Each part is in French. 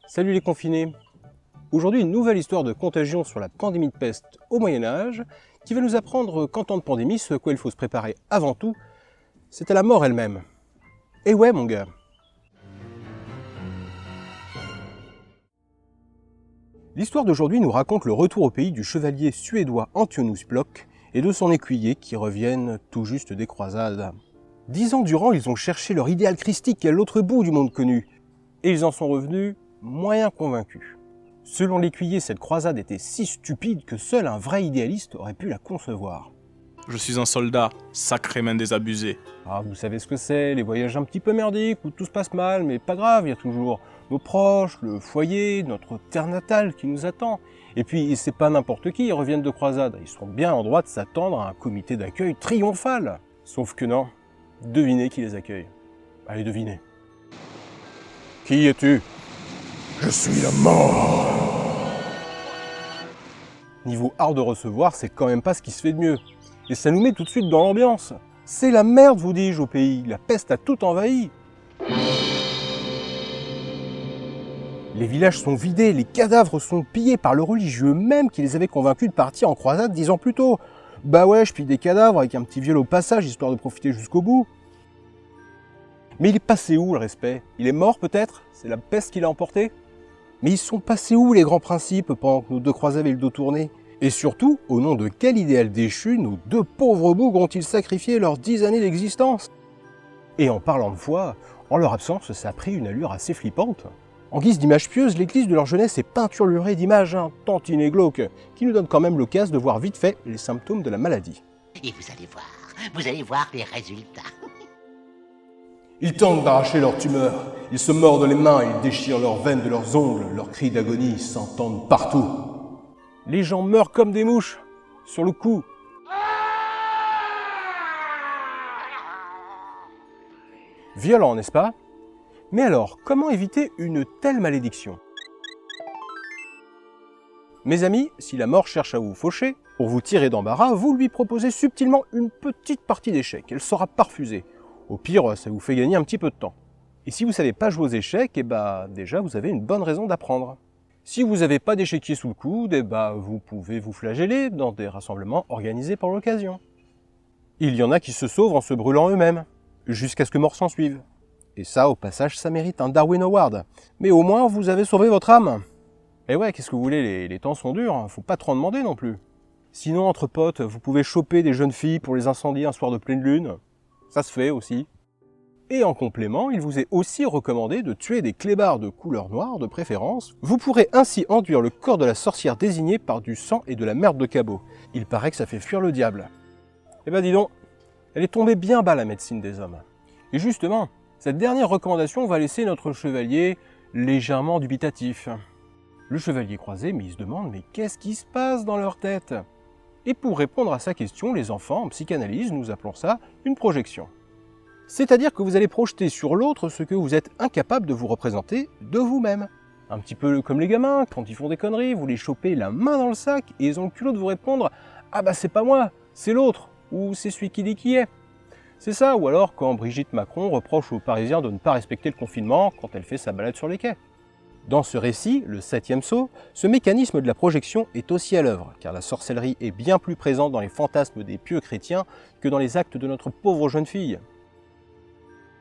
Salut les confinés! Aujourd'hui, une nouvelle histoire de contagion sur la pandémie de peste au Moyen-Âge qui va nous apprendre qu'en temps de pandémie, ce à quoi il faut se préparer avant tout, c'est à la mort elle-même. Et ouais, mon gars! L'histoire d'aujourd'hui nous raconte le retour au pays du chevalier suédois Antionius Block et de son écuyer qui reviennent tout juste des croisades. 10 ans durant, ils ont cherché leur idéal christique à l'autre bout du monde connu, et ils en sont revenus moyen convaincus. Selon l'écuyer, cette croisade était si stupide que seul un vrai idéaliste aurait pu la concevoir. Je suis un soldat, sacrément désabusé. Ah, vous savez ce que c'est, les voyages un petit peu merdiques, où tout se passe mal, mais pas grave, il y a toujours nos proches, le foyer, notre terre natale qui nous attend. Et puis, c'est pas n'importe qui, ils reviennent de croisade, ils sont bien en droit de s'attendre à un comité d'accueil triomphal. Sauf que non, devinez qui les accueille. Allez, devinez. Qui es-tu? Je suis la mort. Niveau art de recevoir, c'est quand même pas ce qui se fait de mieux. Et ça nous met tout de suite dans l'ambiance. C'est la merde, vous dis-je, au pays. La peste a tout envahi. Les villages sont vidés, les cadavres sont pillés par le religieux même qui les avait convaincus de partir en croisade 10 ans plus tôt. Bah ouais, je pille des cadavres avec un petit viol au passage, histoire de profiter jusqu'au bout. Mais il est passé où, le respect? Il est mort, peut-être? C'est la peste qui l'a emporté? Mais ils sont passés où, les grands principes, pendant que nos deux croisés avaient le dos tourné? Et surtout, au nom de quel idéal déchu nos deux pauvres bougres ont-ils sacrifié leurs 10 années d'existence? Et en parlant de foi, en leur absence, ça a pris une allure assez flippante. En guise d'image pieuse, l'église de leur jeunesse est peinturlurée d'images tantines et glauques, qui nous donnent quand même l'occasion de voir vite fait les symptômes de la maladie. Et vous allez voir les résultats. Ils tentent d'arracher leur tumeur. Ils se mordent les mains, ils déchirent leurs veines de leurs ongles. Leurs cris d'agonie s'entendent partout. Les gens meurent comme des mouches, sur le coup. Violent, n'est-ce pas? Mais alors, comment éviter une telle malédiction? Mes amis, si la mort cherche à vous faucher, pour vous tirer d'embarras, vous lui proposez subtilement une petite partie d'échecs. Elle sera pas refusée. Au pire, ça vous fait gagner un petit peu de temps. Et si vous ne savez pas jouer aux échecs, déjà vous avez une bonne raison d'apprendre. Si vous n'avez pas d'échiquier sous le coude, vous pouvez vous flageller dans des rassemblements organisés pour l'occasion. Il y en a qui se sauvent en se brûlant eux-mêmes, jusqu'à ce que mort s'en suive. Et ça, au passage, ça mérite un Darwin Award. Mais au moins, vous avez sauvé votre âme. Et ouais, qu'est-ce que vous voulez, les temps sont durs, faut pas trop en demander non plus. Sinon, entre potes, vous pouvez choper des jeunes filles pour les incendier un soir de pleine lune. Ça se fait aussi. Et en complément, il vous est aussi recommandé de tuer des clébards de couleur noire de préférence. Vous pourrez ainsi enduire le corps de la sorcière désignée par du sang et de la merde de cabot. Il paraît que ça fait fuir le diable. Eh ben dis donc, elle est tombée bien bas la médecine des hommes. Et justement, cette dernière recommandation va laisser notre chevalier légèrement dubitatif. Le chevalier croisé, mais il se demande, mais qu'est-ce qui se passe dans leur tête? Et pour répondre à sa question, les enfants, en psychanalyse, nous appelons ça une projection. C'est-à-dire que vous allez projeter sur l'autre ce que vous êtes incapable de vous représenter de vous-même. Un petit peu comme les gamins, quand ils font des conneries, vous les chopez la main dans le sac et ils ont le culot de vous répondre « Ah bah c'est pas moi, c'est l'autre » ou « C'est celui qui dit qui est ». C'est ça, ou alors quand Brigitte Macron reproche aux Parisiens de ne pas respecter le confinement quand elle fait sa balade sur les quais. Dans ce récit, le 7e sceau, ce mécanisme de la projection est aussi à l'œuvre, car la sorcellerie est bien plus présente dans les fantasmes des pieux chrétiens que dans les actes de notre pauvre jeune fille.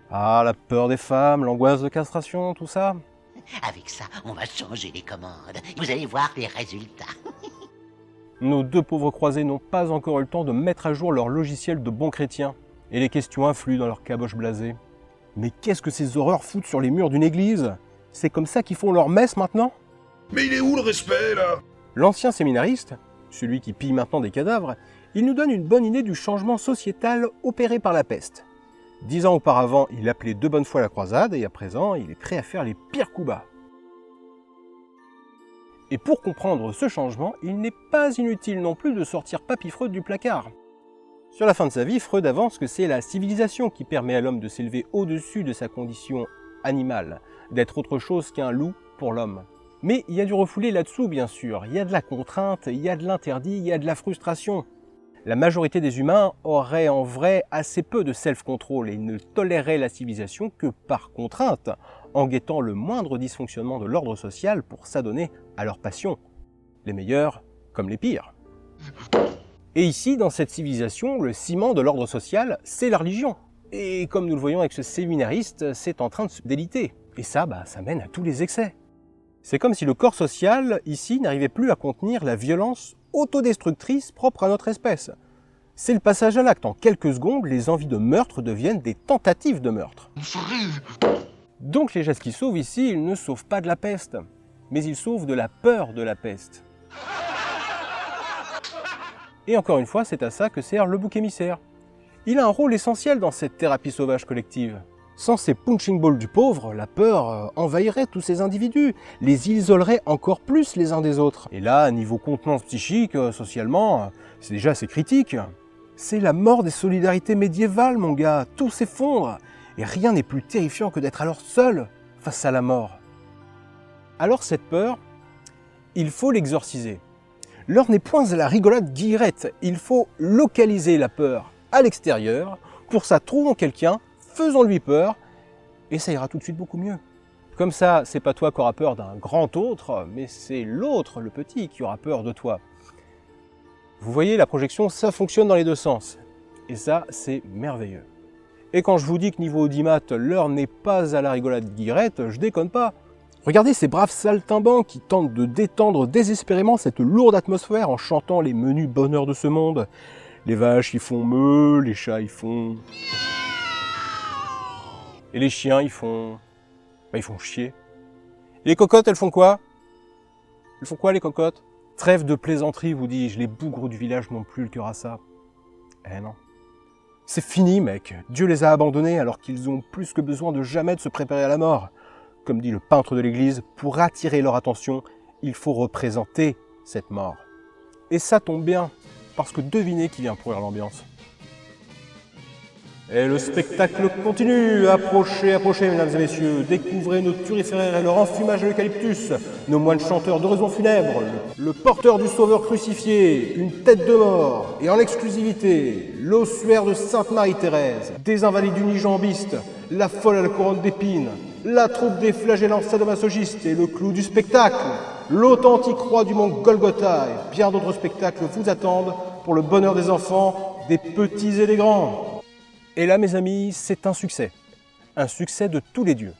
Ah, la peur des femmes, l'angoisse de castration, tout ça. Avec ça, on va changer les commandes. Vous allez voir les résultats. Nos deux pauvres croisés n'ont pas encore eu le temps de mettre à jour leur logiciel de bons chrétiens, et les questions affluent dans leur caboche blasée. Mais qu'est-ce que ces horreurs foutent sur les murs d'une église? C'est comme ça qu'ils font leur messe maintenant? Mais il est où le respect, là? L'ancien séminariste, celui qui pille maintenant des cadavres, il nous donne une bonne idée du changement sociétal opéré par la peste. 10 ans auparavant, il appelait de bonne foi la croisade, et à présent, il est prêt à faire les pires coups bas. Et pour comprendre ce changement, il n'est pas inutile non plus de sortir Papy Freud du placard. Sur la fin de sa vie, Freud avance que c'est la civilisation qui permet à l'homme de s'élever au-dessus de sa condition animale, d'être autre chose qu'un loup pour l'homme. Mais il y a du refoulé là-dessous, bien sûr. Il y a de la contrainte, il y a de l'interdit, il y a de la frustration. La majorité des humains auraient en vrai assez peu de self-control et ne toléraient la civilisation que par contrainte, en guettant le moindre dysfonctionnement de l'ordre social pour s'adonner à leurs passions, les meilleurs comme les pires. Et ici, dans cette civilisation, le ciment de l'ordre social, c'est la religion. Et comme nous le voyons avec ce séminariste, c'est en train de se déliter. Et ça, ça mène à tous les excès. C'est comme si le corps social, ici, n'arrivait plus à contenir la violence autodestructrice propre à notre espèce. C'est le passage à l'acte. En quelques secondes, les envies de meurtre deviennent des tentatives de meurtre. Donc les gestes qui sauvent ici, ils ne sauvent pas de la peste, mais ils sauvent de la peur de la peste. Et encore une fois, c'est à ça que sert le bouc émissaire. Il a un rôle essentiel dans cette thérapie sauvage collective. Sans ces punching balls du pauvre, la peur envahirait tous ces individus, les isolerait encore plus les uns des autres. Et là, niveau contenance psychique, socialement, c'est déjà assez critique. C'est la mort des solidarités médiévales, mon gars, tout s'effondre. Et rien n'est plus terrifiant que d'être alors seul face à la mort. Alors cette peur, il faut l'exorciser. L'heure n'est point à la rigolade guillerette, il faut localiser la peur à l'extérieur. Pour ça, trouvons quelqu'un, faisons-lui peur, et ça ira tout de suite beaucoup mieux. Comme ça, c'est pas toi qui auras peur d'un grand autre, mais c'est l'autre, le petit, qui aura peur de toi. Vous voyez, la projection, ça fonctionne dans les deux sens. Et ça, c'est merveilleux. Et quand je vous dis que niveau audimat, l'heure n'est pas à la rigolade guillerette, je déconne pas. Regardez ces braves saltimbanques qui tentent de détendre désespérément cette lourde atmosphère en chantant les menus bonheurs de ce monde. Les vaches, ils font meuh, les chats, ils font... Et les chiens, ils font chier. Et les cocottes, elles font quoi? Elles font quoi, les cocottes? Trêve de plaisanterie, vous dis-je, les bougres du village n'ont plus le cœur à ça. Eh non. C'est fini, mec. Dieu les a abandonnés alors qu'ils ont plus que besoin de jamais de se préparer à la mort. Comme dit le peintre de l'église, pour attirer leur attention, il faut représenter cette mort. Et ça tombe bien, parce que devinez qui vient pourrir l'ambiance. Et le spectacle continue. Approchez, approchez, mesdames et messieurs. Découvrez nos turiféraires et leur enfumage à l'eucalyptus, nos moines chanteurs d'oraisons funèbres, le porteur du sauveur crucifié, une tête de mort, et en exclusivité, l'ossuaire de Sainte-Marie-Thérèse, des invalides unijambistes, la folle à la couronne d'épines, la troupe des flagellants sadomasochistes et le clou du spectacle, l'authentique roi du mont Golgotha et bien d'autres spectacles vous attendent pour le bonheur des enfants, des petits et des grands. Et là, mes amis, c'est un succès de tous les dieux.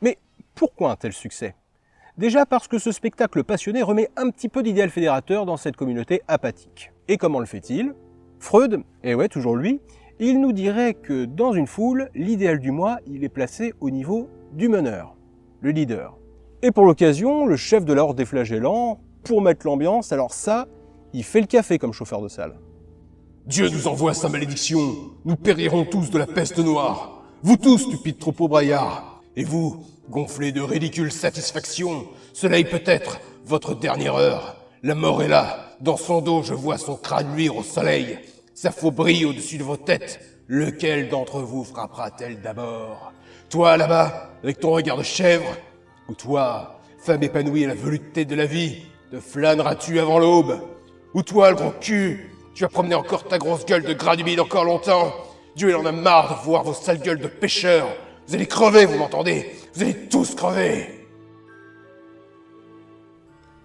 Mais pourquoi un tel succès? Déjà parce que ce spectacle passionné remet un petit peu d'idéal fédérateur dans cette communauté apathique. Et comment le fait-il? Freud, et ouais, toujours lui, il nous dirait que dans une foule, l'idéal du moi, il est placé au niveau du meneur, le leader. Et pour l'occasion, le chef de la horde des flagellants, pour mettre l'ambiance, alors ça, il fait le café comme chauffeur de salle. Dieu nous envoie sa malédiction. Nous périrons tous de la peste noire. Vous tous, stupides troupeaux braillards. Et vous, gonflés de ridicule satisfaction, cela est peut-être votre dernière heure. La mort est là. Dans son dos, je vois son crâne luire au soleil. Sa faux brille au-dessus de vos têtes. Lequel d'entre vous frappera-t-elle d'abord? Toi, là-bas, avec ton regard de chèvre? Ou toi, femme épanouie à la volupté de la vie, te flâneras-tu avant l'aube? Ou toi, le gros cul, tu vas promener encore ta grosse gueule de gras du bide encore longtemps? Dieu, il en a marre de voir vos sales gueules de pêcheurs. Vous allez crever, vous m'entendez? Vous allez tous crever.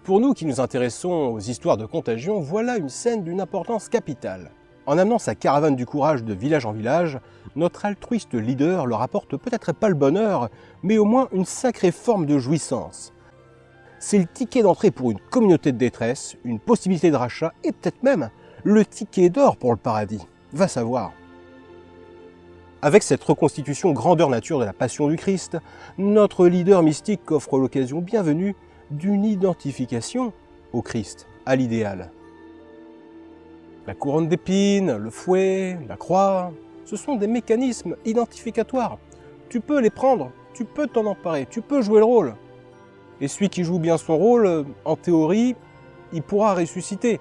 Pour nous qui nous intéressons aux histoires de contagion, voilà une scène d'une importance capitale. En amenant sa caravane du courage de village en village, notre altruiste leader leur apporte peut-être pas le bonheur, mais au moins une sacrée forme de jouissance. C'est le ticket d'entrée pour une communauté de détresse, une possibilité de rachat et peut-être même le ticket d'or pour le paradis. Va savoir. Avec cette reconstitution grandeur nature de la passion du Christ, notre leader mystique offre l'occasion bienvenue d'une identification au Christ, à l'idéal. La couronne d'épines, le fouet, la croix, ce sont des mécanismes identificatoires. Tu peux les prendre, tu peux t'en emparer, tu peux jouer le rôle. Et celui qui joue bien son rôle, en théorie, il pourra ressusciter.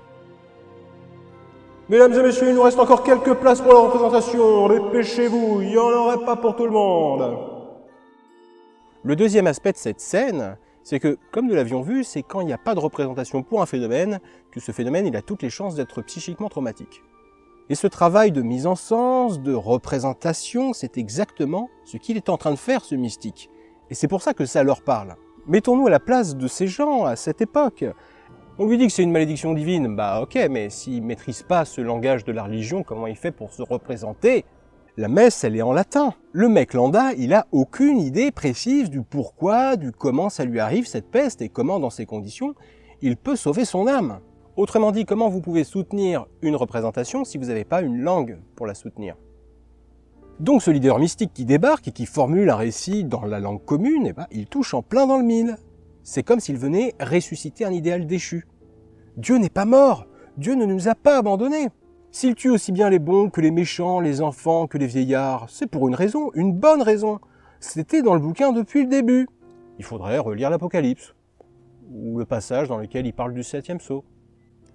Mesdames et messieurs, il nous reste encore quelques places pour la représentation. Dépêchez-vous, il n'y en aurait pas pour tout le monde. Le deuxième aspect de cette scène, c'est que, comme nous l'avions vu, c'est quand il n'y a pas de représentation pour un phénomène, que ce phénomène il a toutes les chances d'être psychiquement traumatique. Et ce travail de mise en sens, de représentation, c'est exactement ce qu'il est en train de faire, ce mystique. Et c'est pour ça que ça leur parle. Mettons-nous à la place de ces gens à cette époque. On lui dit que c'est une malédiction divine, bah ok, mais s'il ne maîtrise pas ce langage de la religion, comment il fait pour se représenter? La messe, elle est en latin. Le mec lambda, il a aucune idée précise du pourquoi, du comment ça lui arrive cette peste et comment, dans ces conditions, il peut sauver son âme. Autrement dit, comment vous pouvez soutenir une représentation si vous n'avez pas une langue pour la soutenir? Donc ce leader mystique qui débarque et qui formule un récit dans la langue commune, eh ben, il touche en plein dans le mille. C'est comme s'il venait ressusciter un idéal déchu. Dieu n'est pas mort, Dieu ne nous a pas abandonnés. S'il tue aussi bien les bons que les méchants, les enfants que les vieillards, c'est pour une raison, une bonne raison. C'était dans le bouquin depuis le début. Il faudrait relire l'Apocalypse, ou le passage dans lequel il parle du 7e sceau.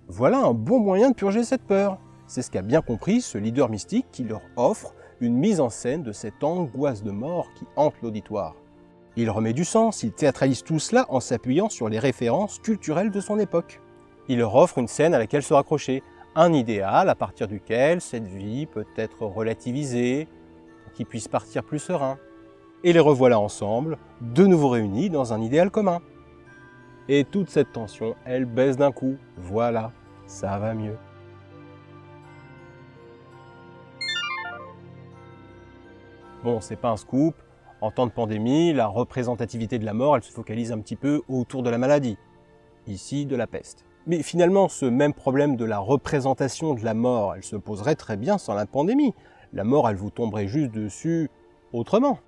Voilà un bon moyen de purger cette peur. C'est ce qu'a bien compris ce leader mystique qui leur offre une mise en scène de cette angoisse de mort qui hante l'auditoire. Il remet du sens, il théâtralise tout cela en s'appuyant sur les références culturelles de son époque. Il leur offre une scène à laquelle se raccrocher, un idéal à partir duquel cette vie peut être relativisée, pour qu'ils puissent partir plus sereins. Et les revoilà ensemble, de nouveau réunis dans un idéal commun. Et toute cette tension, elle baisse d'un coup. Voilà, ça va mieux. Bon, c'est pas un scoop. En temps de pandémie, la représentativité de la mort, elle se focalise un petit peu autour de la maladie. Ici, de la peste. Mais finalement, ce même problème de la représentation de la mort, elle se poserait très bien sans la pandémie. La mort, elle vous tomberait juste dessus autrement.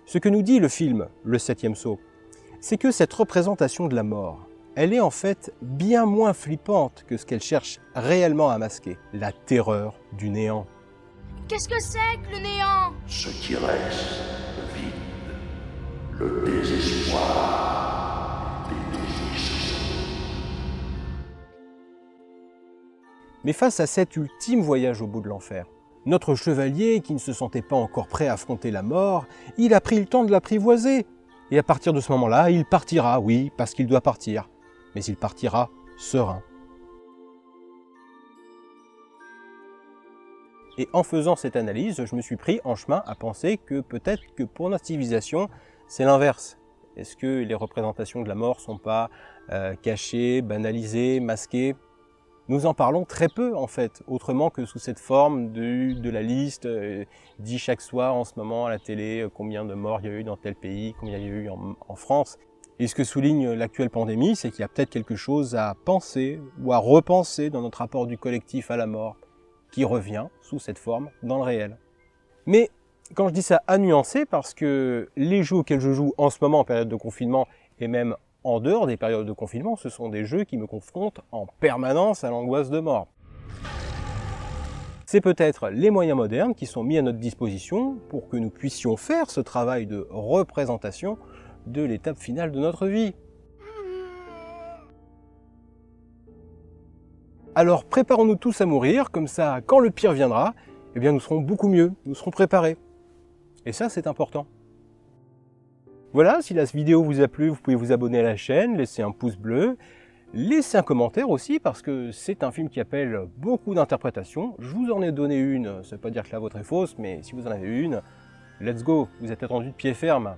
Ce que nous dit le film, Le 7e sceau, c'est que cette représentation de la mort, elle est en fait bien moins flippante que ce qu'elle cherche réellement à masquer. La terreur du néant. Qu'est-ce que c'est que le néant? Ce qui reste, le vide, le désespoir, l'étourdissement. Mais face à cet ultime voyage au bout de l'enfer, notre chevalier, qui ne se sentait pas encore prêt à affronter la mort, il a pris le temps de l'apprivoiser. Et à partir de ce moment-là, il partira, oui, parce qu'il doit partir. Mais il partira serein. Et en faisant cette analyse, je me suis pris en chemin à penser que peut-être que pour notre civilisation, c'est l'inverse. Est-ce que les représentations de la mort ne sont pas cachées, banalisées, masquées? Nous en parlons très peu en fait, autrement que sous cette forme de la liste dit chaque soir en ce moment à la télé combien de morts il y a eu dans tel pays, combien il y a eu en France. Et ce que souligne l'actuelle pandémie, c'est qu'il y a peut-être quelque chose à penser ou à repenser dans notre rapport du collectif à la mort, qui revient sous cette forme dans le réel. Mais quand je dis ça à nuancer, parce que les jeux auxquels je joue en ce moment en période de confinement et même en dehors des périodes de confinement, ce sont des jeux qui me confrontent en permanence à l'angoisse de mort. C'est peut-être les moyens modernes qui sont mis à notre disposition pour que nous puissions faire ce travail de représentation de l'étape finale de notre vie. Alors préparons-nous tous à mourir, comme ça, quand le pire viendra, eh bien nous serons beaucoup mieux, nous serons préparés. Et ça, c'est important. Voilà, si la vidéo vous a plu, vous pouvez vous abonner à la chaîne, laisser un pouce bleu, laisser un commentaire aussi, parce que c'est un film qui appelle beaucoup d'interprétations. Je vous en ai donné une, ça ne veut pas dire que la vôtre est fausse, mais si vous en avez une, let's go, vous êtes attendu de pied ferme.